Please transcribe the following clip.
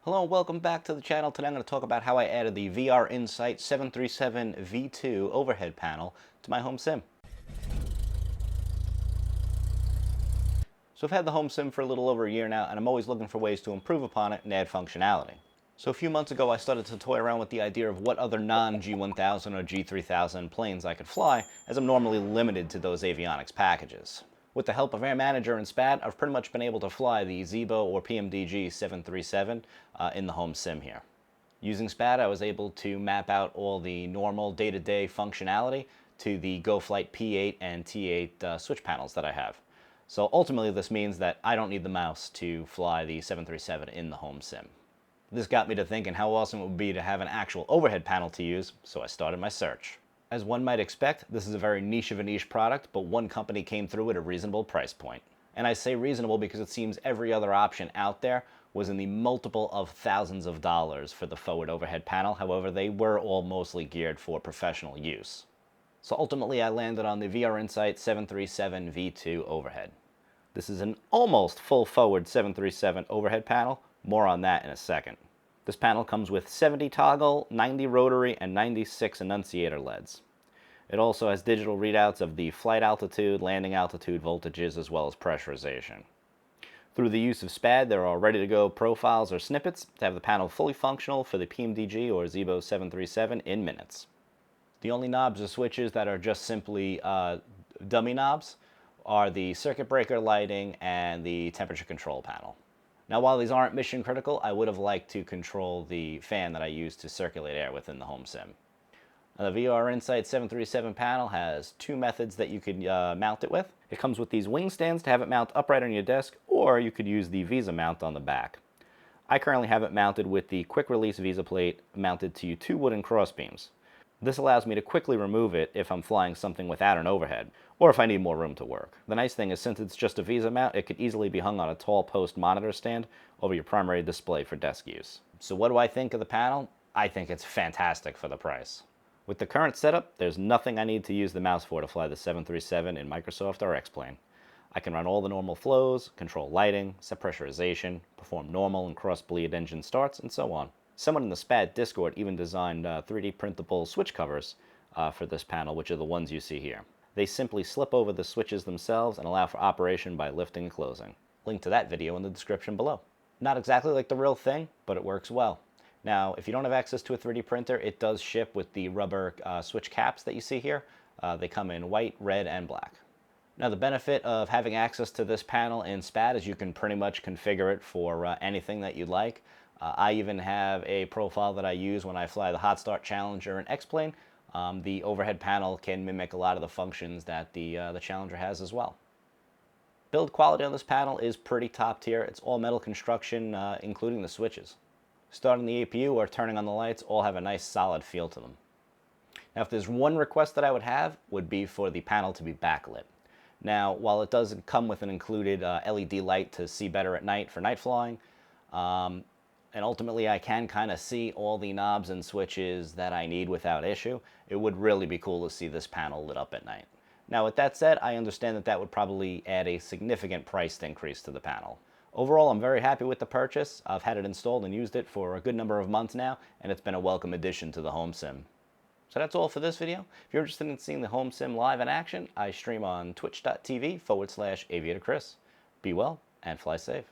Hello and welcome back to the channel. Today I'm going to talk about how I added the VR Insight 737 V2 overhead panel to my home sim. So I've had the home sim for a little over a year now, and I'm always looking for ways to improve upon it and add functionality. So a few months ago I started to toy around with the idea of what other non-G1000 or G3000 planes I could fly, as I'm normally limited to those avionics packages. With the help of Air Manager and SPAD, I've pretty much been able to fly the VIVO or PMDG 737 in the home sim here. Using SPAD, I was able to map out all the normal day-to-day functionality to the GoFlight P8 and T8 switch panels that I have. So ultimately this means that I don't need the mouse to fly the 737 in the home sim. This got me to thinking how awesome it would be to have an actual overhead panel to use, so I started my search. As one might expect, this is a very niche of a niche product, but one company came through at a reasonable price point. And I say reasonable because it seems every other option out there was in the multiple of thousands of dollars for the forward overhead panel. However, they were all mostly geared for professional use. So ultimately I landed on the VR Insight 737 V2 overhead. This is an almost full forward 737 overhead panel. More on that in a second. This panel comes with 70 toggle, 90 rotary, and 96 annunciator LEDs. It also has digital readouts of the flight altitude, landing altitude, voltages, as well as pressurization. Through the use of SPAD, there are ready-to-go profiles or snippets to have the panel fully functional for the PMDG or VIVO 737 in minutes. The only knobs or switches that are just simply dummy knobs are the circuit breaker lighting and the temperature control panel. Now, while these aren't mission critical, I would have liked to control the fan that I use to circulate air within the home sim. Now, the VR Insight 737 panel has two methods that you could mount it with. It comes with these wing stands to have it mount upright on your desk, or you could use the VESA mount on the back. I currently have it mounted with the quick release VESA plate mounted to two wooden crossbeams. This allows me to quickly remove it if I'm flying something without an overhead, or if I need more room to work. The nice thing is, since it's just a VESA mount, it could easily be hung on a tall post monitor stand over your primary display for desk use. So what do I think of the panel? I think it's fantastic for the price. With the current setup, there's nothing I need to use the mouse for to fly the 737 in Microsoft or X-Plane. I can run all the normal flows, control lighting, set pressurization, perform normal and cross-bleed engine starts, and so on. Someone in the SPAD Discord even designed 3D printable switch covers for this panel, which are the ones you see here. They simply slip over the switches themselves and allow for operation by lifting and closing. Link to that video in the description below. Not exactly like the real thing, but it works well. Now, if you don't have access to a 3D printer, it does ship with the rubber switch caps that you see here. They come in white, red, and black. Now, the benefit of having access to this panel in SPAD is you can pretty much configure it for anything that you'd like. I even have a profile that I use when I fly the Hot Start Challenger in X-Plane. The overhead panel can mimic a lot of the functions that the Challenger has as well. Build quality on this panel is pretty top tier. It's all metal construction, including the switches. Starting the APU or turning on the lights all have a nice solid feel to them. Now, if there's one request that I would have, would be for the panel to be backlit. Now, while it doesn't come with an included LED light to see better at night for night flying, and ultimately I can kind of see all the knobs and switches that I need without issue, it would really be cool to see this panel lit up at night. Now, with that said, I understand that that would probably add a significant price increase to the panel. Overall, I'm very happy with the purchase. I've had it installed and used it for a good number of months now, and it's been a welcome addition to the home sim. So that's all for this video. If you're interested in seeing the home sim live in action, I stream on twitch.tv/AviatorChris. Be well and fly safe.